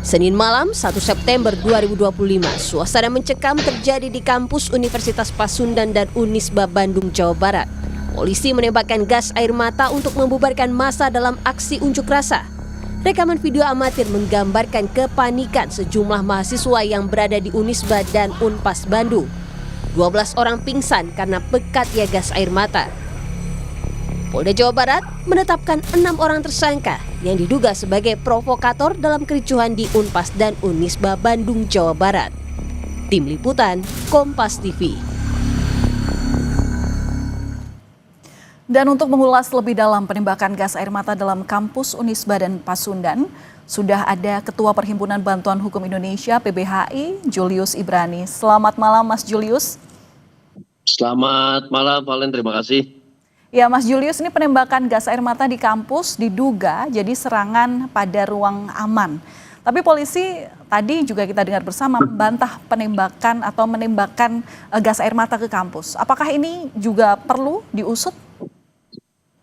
Senin malam 1 September 2025, suasana mencekam terjadi di kampus Universitas Pasundan dan Unisba Bandung, Jawa Barat. Polisi menembakkan gas air mata untuk membubarkan massa dalam aksi unjuk rasa. Rekaman video amatir menggambarkan kepanikan sejumlah mahasiswa yang berada di Unisba dan Unpas Bandung. 12 orang pingsan karena pekatnya gas air mata. Polda Jawa Barat menetapkan 6 orang tersangka yang diduga sebagai provokator dalam kericuhan di Unpas dan Unisba Bandung, Jawa Barat. Tim Liputan Kompas TV. Dan untuk mengulas lebih dalam penembakan gas air mata dalam kampus Unisba dan Pasundan, sudah ada Ketua Perhimpunan Bantuan Hukum Indonesia (PBHI) Julius Ibrani. Selamat malam, Mas Julius. Selamat malam, Valen. Terima kasih. Ya, Mas Julius, ini penembakan gas air mata di kampus diduga jadi serangan pada ruang aman. Tapi polisi tadi juga kita dengar bersama membantah penembakan atau menembakkan gas air mata ke kampus. Apakah ini juga perlu diusut?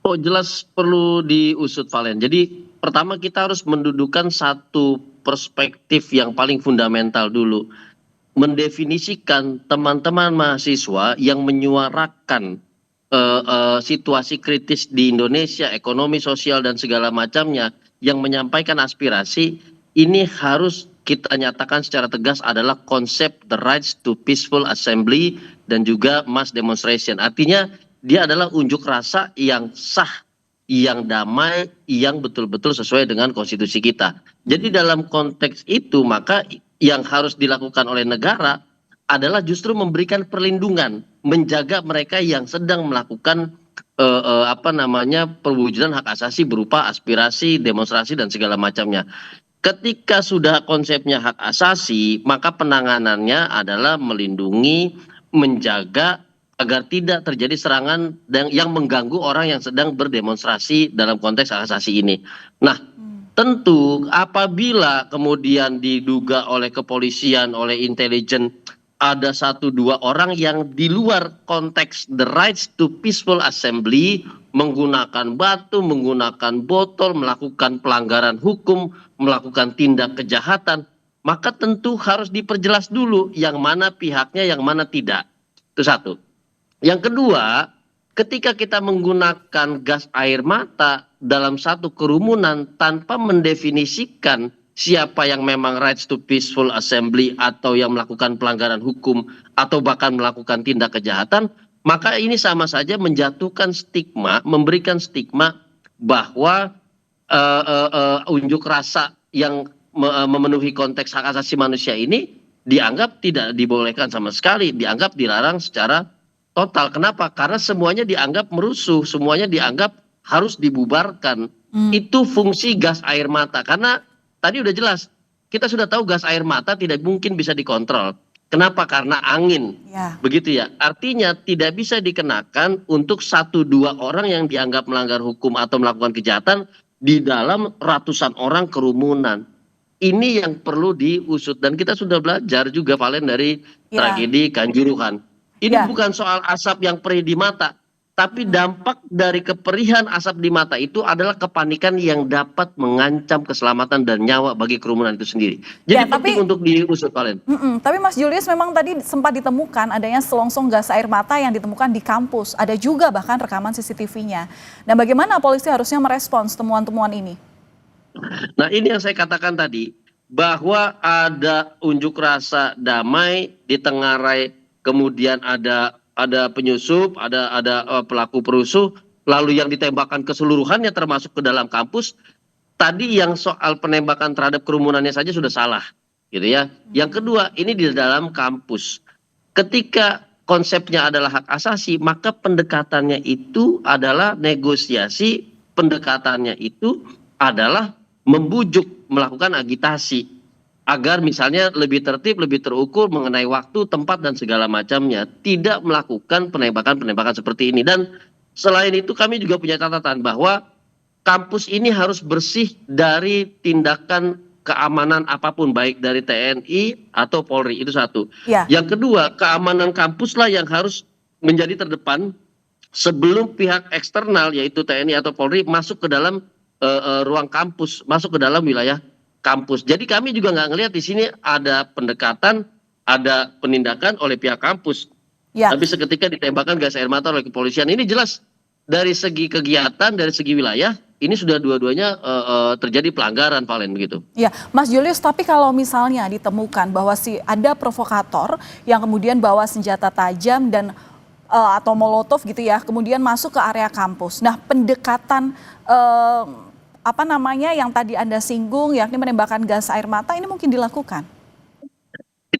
Oh, jelas perlu diusut, Valen. Jadi pertama kita harus mendudukan satu perspektif yang paling fundamental dulu. Mendefinisikan teman-teman mahasiswa yang menyuarakan situasi kritis di Indonesia, ekonomi, sosial, dan segala macamnya, yang menyampaikan aspirasi, ini harus kita nyatakan secara tegas adalah konsep the rights to peaceful assembly dan juga mass demonstration. Artinya dia adalah unjuk rasa yang sah, yang damai, yang betul-betul sesuai dengan konstitusi kita. Jadi dalam konteks itu maka yang harus dilakukan oleh negara adalah justru memberikan perlindungan, menjaga mereka yang sedang melakukan perwujudan hak asasi berupa aspirasi, demonstrasi, dan segala macamnya. Ketika sudah konsepnya hak asasi, maka penanganannya adalah melindungi, menjaga agar tidak terjadi serangan yang mengganggu orang yang sedang berdemonstrasi dalam konteks hak asasi ini. Nah, tentu apabila kemudian diduga oleh kepolisian, oleh intelijen, ada 1-2 orang yang di luar konteks the rights to peaceful assembly, menggunakan batu, menggunakan botol, melakukan pelanggaran hukum, melakukan tindak kejahatan, maka tentu harus diperjelas dulu yang mana pihaknya, yang mana tidak. Itu satu. Yang kedua, ketika kita menggunakan gas air mata dalam satu kerumunan tanpa mendefinisikan siapa yang memang rights to peaceful assembly atau yang melakukan pelanggaran hukum atau bahkan melakukan tindak kejahatan, maka ini sama saja menjatuhkan stigma, memberikan stigma bahwa unjuk rasa yang memenuhi konteks hak asasi manusia ini dianggap tidak dibolehkan sama sekali, dianggap dilarang secara total. Kenapa? Karena semuanya dianggap merusuh, semuanya dianggap harus dibubarkan. Itu fungsi gas air mata. Karena tadi udah jelas, kita sudah tahu gas air mata tidak mungkin bisa dikontrol. Kenapa? Karena angin. Ya. Begitu ya. Artinya tidak bisa dikenakan untuk 1-2 orang yang dianggap melanggar hukum atau melakukan kejahatan di dalam ratusan orang kerumunan. Ini yang perlu diusut. Dan kita sudah belajar juga, Valen, dari tragedi Kanjuruhan. Ini bukan soal asap yang perih di mata, tapi dampak dari keperihan asap di mata itu adalah kepanikan yang dapat mengancam keselamatan dan nyawa bagi kerumunan itu sendiri. Jadi penting untuk diusut, Valen. Tapi Mas Julius, memang tadi sempat ditemukan adanya selongsong gas air mata yang ditemukan di kampus. Ada juga bahkan rekaman CCTV-nya. Dan bagaimana polisi harusnya merespons temuan-temuan ini? Nah, ini yang saya katakan tadi, bahwa ada unjuk rasa damai di Tengarai, kemudian ada penyusup, ada pelaku perusuh, lalu yang ditembakkan keseluruhannya termasuk ke dalam kampus. Tadi yang soal penembakan terhadap kerumunannya saja sudah salah, gitu ya. Yang kedua, ini di dalam kampus. Ketika konsepnya adalah hak asasi, maka pendekatannya itu adalah negosiasi, pendekatannya itu adalah membujuk, melakukan agitasi agar misalnya lebih tertib, lebih terukur mengenai waktu, tempat, dan segala macamnya. Tidak melakukan penembakan-penembakan seperti ini. Dan selain itu kami juga punya catatan bahwa kampus ini harus bersih dari tindakan keamanan apapun, baik dari TNI atau Polri. Itu satu. Yang kedua, keamanan kampuslah yang harus menjadi terdepan sebelum pihak eksternal yaitu TNI atau Polri masuk ke dalam ruang kampus, masuk ke dalam wilayah kampus. Jadi kami juga nggak ngelihat di sini ada pendekatan, ada penindakan oleh pihak kampus. Ya. Tapi seketika ditembakkan gas air mata oleh kepolisian. Ini jelas dari segi kegiatan, dari segi wilayah, ini sudah dua-duanya terjadi pelanggaran, Valen, begitu. Ya, Mas Julius, tapi kalau misalnya ditemukan bahwa ada provokator yang kemudian bawa senjata tajam dan atau molotov gitu ya, kemudian masuk ke area kampus. Nah, pendekatan yang tadi Anda singgung, yakni menembakkan gas air mata, ini mungkin dilakukan?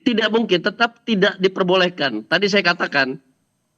Tidak mungkin, tetap tidak diperbolehkan. Tadi saya katakan,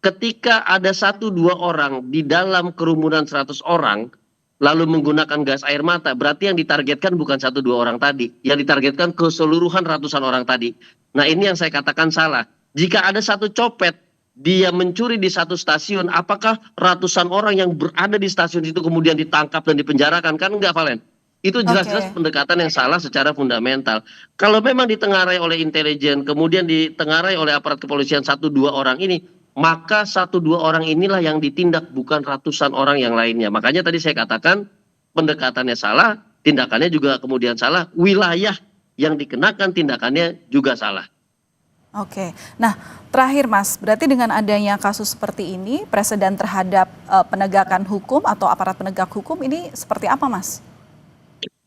ketika ada 1-2 orang di dalam kerumunan 100 orang, lalu menggunakan gas air mata, berarti yang ditargetkan bukan 1-2 orang tadi. Yang ditargetkan keseluruhan ratusan orang tadi. Nah, ini yang saya katakan salah. Jika ada satu copet, dia mencuri di satu stasiun, apakah ratusan orang yang berada di stasiun itu kemudian ditangkap dan dipenjarakan? Kan enggak, Valen. Itu jelas-jelas pendekatan yang salah secara fundamental. Kalau memang ditengarai oleh intelijen, kemudian ditengarai oleh aparat kepolisian 1-2 orang ini, maka 1-2 orang inilah yang ditindak, bukan ratusan orang yang lainnya. Makanya tadi saya katakan pendekatannya salah, tindakannya juga kemudian salah, wilayah yang dikenakan tindakannya juga salah. Oke, nah terakhir Mas, berarti dengan adanya kasus seperti ini, presiden terhadap penegakan hukum atau aparat penegak hukum ini seperti apa, Mas?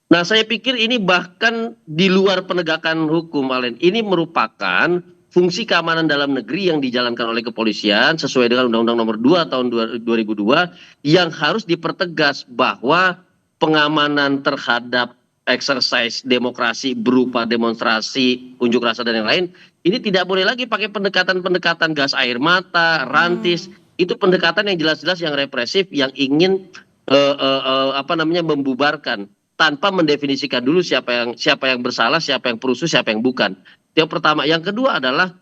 Nah, saya pikir ini bahkan di luar penegakan hukum, Valen. Ini merupakan fungsi keamanan dalam negeri yang dijalankan oleh kepolisian sesuai dengan Undang-Undang Nomor 2 tahun 2002 yang harus dipertegas bahwa pengamanan terhadap exercise demokrasi berupa demonstrasi, unjuk rasa dan yang lain, ini tidak boleh lagi pakai pendekatan-pendekatan gas air mata, rantis. Itu pendekatan yang jelas-jelas yang represif, yang ingin membubarkan tanpa mendefinisikan dulu siapa yang bersalah, siapa yang perusuh, siapa yang bukan. Yang pertama, yang kedua adalah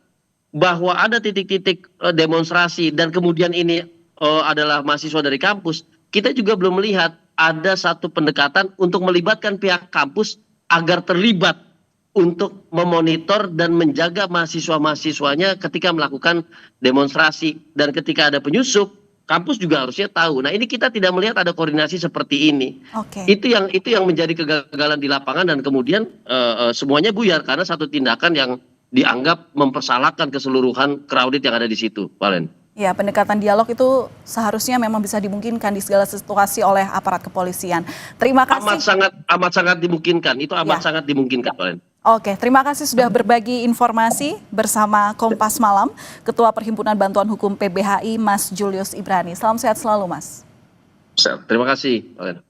bahwa ada titik-titik demonstrasi dan kemudian ini adalah mahasiswa dari kampus. Kita juga belum melihat ada satu pendekatan untuk melibatkan pihak kampus agar terlibat untuk memonitor dan menjaga mahasiswa-mahasiswanya ketika melakukan demonstrasi. Dan ketika ada penyusup, kampus juga harusnya tahu. Nah, ini kita tidak melihat ada koordinasi seperti ini. Itu yang menjadi kegagalan di lapangan dan kemudian semuanya buyar karena satu tindakan yang dianggap mempersalahkan keseluruhan crowded yang ada di situ, Valen. Ya, pendekatan dialog itu seharusnya memang bisa dimungkinkan di segala situasi oleh aparat kepolisian. Terima kasih. Amat sangat dimungkinkan. Itu amat sangat dimungkinkan, Valen. Oke, terima kasih sudah berbagi informasi bersama Kompas Malam, Ketua Perhimpunan Bantuan Hukum PBHI, Mas Julius Ibrani. Salam sehat selalu, Mas. Terima kasih, Valen.